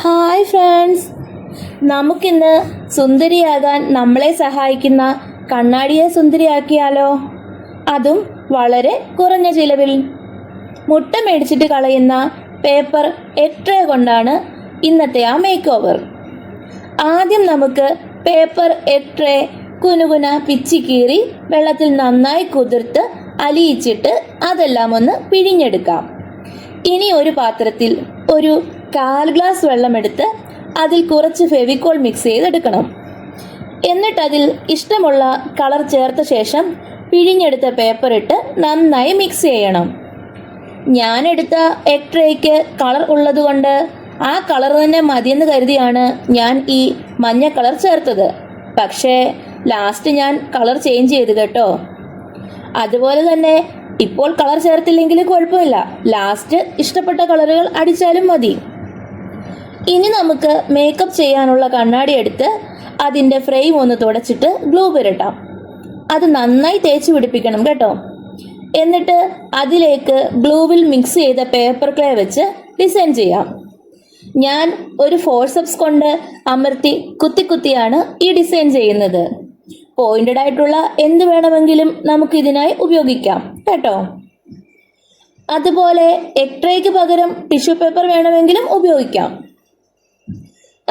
Hi friends, നമുക്കിന്ന് സുന്ദരിയാകാൻ നമ്മളെ സഹായിക്കുന്ന കണ്ണാടിയെ സുന്ദരിയാക്കിയാലോ? അതും വളരെ കുറഞ്ഞ ചിലവിൽ. മുട്ട മേടിച്ചിട്ട് കളയുന്ന പേപ്പർ എട്രേ കൊണ്ടാണ് ഇന്നത്തെ ആ മേക്ക് ഓവർ. ആദ്യം നമുക്ക് പേപ്പർ എട്രേ കുനുകുന പിച്ചി കീറി വെള്ളത്തിൽ നന്നായി കുതിർത്ത് അലിയിച്ചിട്ട് അതെല്ലാം ഒന്ന് പിഴിഞ്ഞെടുക്കാം. ഇനി ഒരു പാത്രത്തിൽ ഒരു 1/4 ഗ്ലാസ് വെള്ളമെടുത്ത് അതിൽ കുറച്ച് ഫെവിക്കോൾ മിക്സ് ചെയ്തെടുക്കണം. എന്നിട്ടതിൽ ഇഷ്ടമുള്ള കളർ ചേർത്ത ശേഷം പിഴിഞ്ഞെടുത്ത പേപ്പർ ഇട്ട് നന്നായി മിക്സ് ചെയ്യണം. ഞാനെടുത്ത എട്രേക്ക് കളർ ഉള്ളതുകൊണ്ട് ആ കളർ തന്നെ മതിയെന്ന് കരുതിയാണ് ഞാൻ ഈ മഞ്ഞ കളർ ചേർത്തത്. പക്ഷേ ലാസ്റ്റ് ഞാൻ കളർ ചേഞ്ച് ചെയ്തു കേട്ടോ. അതുപോലെ തന്നെ ഇപ്പോൾ കളർ ചേർത്തില്ലെങ്കിൽ കുഴപ്പമില്ല, ലാസ്റ്റ് ഇഷ്ടപ്പെട്ട കളറുകൾ അടിച്ചാലും മതി. ഇനി നമുക്ക് മേക്കപ്പ് ചെയ്യാനുള്ള കണ്ണാടി എടുത്ത് അതിൻ്റെ ഫ്രെയിം ഒന്ന് തുടച്ചിട്ട് ഗ്ലൂ പുരട്ടാം. അത് നന്നായി തേച്ച് പിടിപ്പിക്കണം കേട്ടോ. എന്നിട്ട് അതിലേക്ക് ഗ്ലൂവിൽ മിക്സ് ചെയ്ത പേപ്പർ ക്ലേ വെച്ച് ഡിസൈൻ ചെയ്യാം. ഞാൻ ഒരു ഫോർസെപ്സ് കൊണ്ട് അമർത്തി കുത്തിയാണ് ഈ ഡിസൈൻ ചെയ്യുന്നത്. പോയിന്റഡ് ആയിട്ടുള്ള എന്ത് വേണമെങ്കിലും നമുക്ക് ഇതിനായി ഉപയോഗിക്കാം കേട്ടോ. അതുപോലെ എട്രേക്ക് പകരം ടിഷ്യൂ പേപ്പർ വേണമെങ്കിലും ഉപയോഗിക്കാം.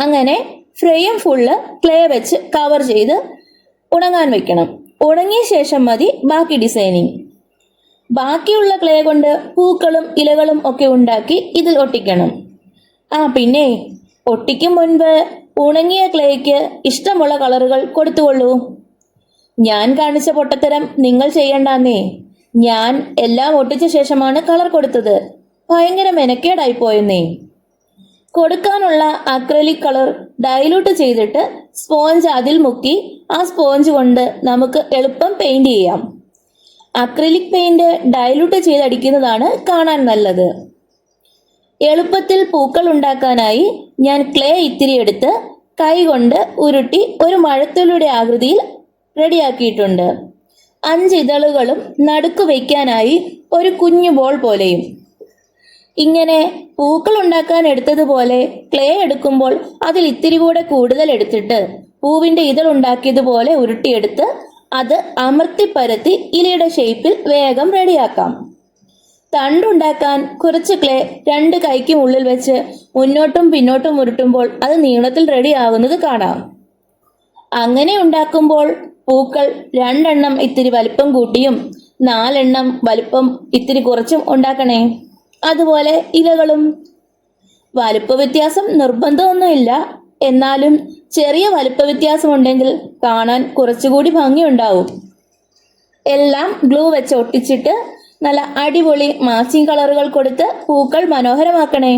അങ്ങനെ ഫ്രെയിം ഫുള്ള് ക്ലേ വെച്ച് കവർ ചെയ്ത് ഉണങ്ങാൻ വെക്കണം. ഉണങ്ങിയ ശേഷം മതി ബാക്കി ഡിസൈനിങ്. ബാക്കിയുള്ള ക്ലേ കൊണ്ട് പൂക്കളും ഇലകളും ഒക്കെ ഉണ്ടാക്കി ഇതിൽ ഒട്ടിക്കണം. പിന്നെ ഒട്ടിക്കും മുൻപ് ഉണങ്ങിയ ക്ലേക്ക് ഇഷ്ടമുള്ള കളറുകൾ കൊടുത്തുകൊള്ളൂ. ഞാൻ കാണിച്ച പൊട്ടത്തരം നിങ്ങൾ ചെയ്യണ്ടെന്നേ. ഞാൻ എല്ലാം ഒട്ടിച്ച ശേഷമാണ് കളർ കൊടുത്തത്. ഭയങ്കര മെനക്കേടായി പോയെന്നേ. കൊടുക്കാനുള്ള അക്രലിക് കളർ ഡൈലൂട്ട് ചെയ്തിട്ട് സ്പോഞ്ച് അതിൽ മുക്കി ആ സ്പോഞ്ച് കൊണ്ട് നമുക്ക് എളുപ്പം പെയിന്റ് ചെയ്യാം. അക്രലിക് പെയിന്റ് ഡൈലൂട്ട് ചെയ്തടിക്കുന്നതാണ് കാണാൻ നല്ലത്. എളുപ്പത്തിൽ പൂക്കൾ ഉണ്ടാക്കാനായി ഞാൻ ക്ലേ ഇത്തിരി എടുത്ത് കൈ കൊണ്ട് ഉരുട്ടി ഒരു മഴത്തുള്ളിയുടെ ആകൃതിയിൽ റെഡിയാക്കിയിട്ടുണ്ട്. 5 ഇതളുകളും നടുക്ക് വയ്ക്കാനായി ഒരു കുഞ്ഞു ബോൾ പോലെയും. ഇങ്ങനെ പൂക്കൾ ഉണ്ടാക്കാൻ എടുത്തതുപോലെ ക്ലേ എടുക്കുമ്പോൾ അതിൽ ഇത്തിരി കൂടെ കൂടുതൽ എടുത്തിട്ട് പൂവിൻ്റെ ഇതൾ ഉണ്ടാക്കിയതുപോലെ ഉരുട്ടിയെടുത്ത് അത് അമർത്തി പരത്തി ഇലയുടെ ഷേപ്പിൽ വേഗം റെഡിയാക്കാം. തണ്ടുണ്ടാക്കാൻ കുറച്ച് ക്ലേ 2 കൈക്കും ഉള്ളിൽ വെച്ച് മുന്നോട്ടും പിന്നോട്ടും ഉരുട്ടുമ്പോൾ അത് നീളത്തിൽ റെഡിയാകുന്നത് കാണാം. അങ്ങനെ ഉണ്ടാക്കുമ്പോൾ പൂക്കൾ 2 എണ്ണം ഇത്തിരി വലിപ്പം കൂട്ടിയും 4 എണ്ണം വലിപ്പം ഇത്തിരി കുറച്ചും ഉണ്ടാക്കണേ. അതുപോലെ ഇലകളും വലിപ്പ വ്യത്യാസം നിർബന്ധമൊന്നുമില്ല, എന്നാലും ചെറിയ വലിപ്പ വ്യത്യാസം ഉണ്ടെങ്കിൽ കാണാൻ കുറച്ചുകൂടി ഭംഗിയുണ്ടാവും. എല്ലാം ഗ്ലൂ വെച്ച് ഒട്ടിച്ചിട്ട് നല്ല അടിപൊളി മാച്ചിങ് കളറുകൾ കൊടുത്ത് പൂക്കൾ മനോഹരമാക്കണേ.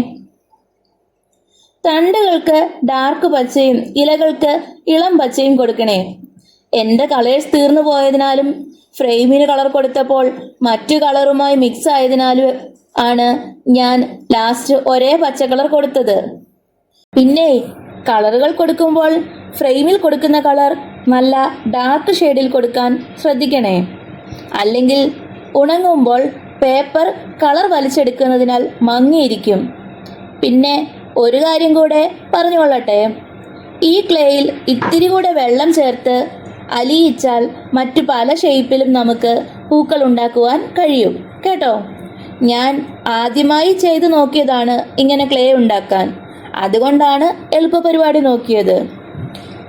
തണ്ടുകൾക്ക് ഡാർക്ക് പച്ചയും ഇലകൾക്ക് ഇളം പച്ചയും കൊടുക്കണേ. എൻ്റെ കളേഴ്സ് തീർന്നു പോയതിനാലും ഫ്രെയിമിന് കളർ കൊടുത്തപ്പോൾ മറ്റു കളറുമായി മിക്സ് ആയതിനാലും ആണ് ഞാൻ ലാസ്റ്റ് ഒരേ പച്ച കളർ കൊടുത്തത്. പിന്നെ കളറുകൾ കൊടുക്കുമ്പോൾ ഫ്രെയിമിൽ കൊടുക്കുന്ന കളർ നല്ല ഡാർക്ക് ഷെയ്ഡിൽ കൊടുക്കാൻ ശ്രദ്ധിക്കണേ. അല്ലെങ്കിൽ ഉണങ്ങുമ്പോൾ പേപ്പർ കളർ വലിച്ചെടുക്കുന്നതിനാൽ മങ്ങിയിരിക്കും. പിന്നെ ഒരു കാര്യം കൂടെ പറഞ്ഞുകൊള്ളട്ടെ, ഈ ക്ലേയിൽ ഇത്തിരി കൂടെ വെള്ളം ചേർത്ത് അലിയിച്ചാൽ മറ്റു പല ഷേപ്പിലും നമുക്ക് പൂക്കൾ ഉണ്ടാക്കുവാൻ കഴിയും കേട്ടോ. ഞാൻ ആദ്യമായി ചെയ്തു നോക്കിയതാണ് ഇങ്ങനെ ക്ലേ ഉണ്ടാക്കാൻ, അതുകൊണ്ടാണ് എളുപ്പ പരിപാടി നോക്കിയത്.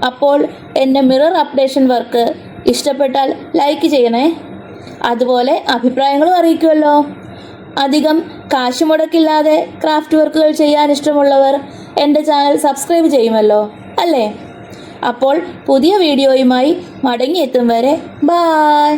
അപ്പോൾ എൻ്റെ മിറർ അപ്ഡേഷൻ വർക്ക് ഇഷ്ടപ്പെട്ടാൽ ലൈക്ക് ചെയ്യണേ. അതുപോലെ അഭിപ്രായങ്ങളും അറിയിക്കുമല്ലോ. അധികം കാശ് മുടക്കില്ലാതെ ക്രാഫ്റ്റ് വർക്കുകൾ ചെയ്യാൻ ഇഷ്ടമുള്ളവർ എൻ്റെ ചാനൽ സബ്സ്ക്രൈബ് ചെയ്യുമല്ലോ അല്ലേ? അപ്പോൾ പുതിയ വീഡിയോയുമായി മടങ്ങിയെത്തും വരെ ബായ്.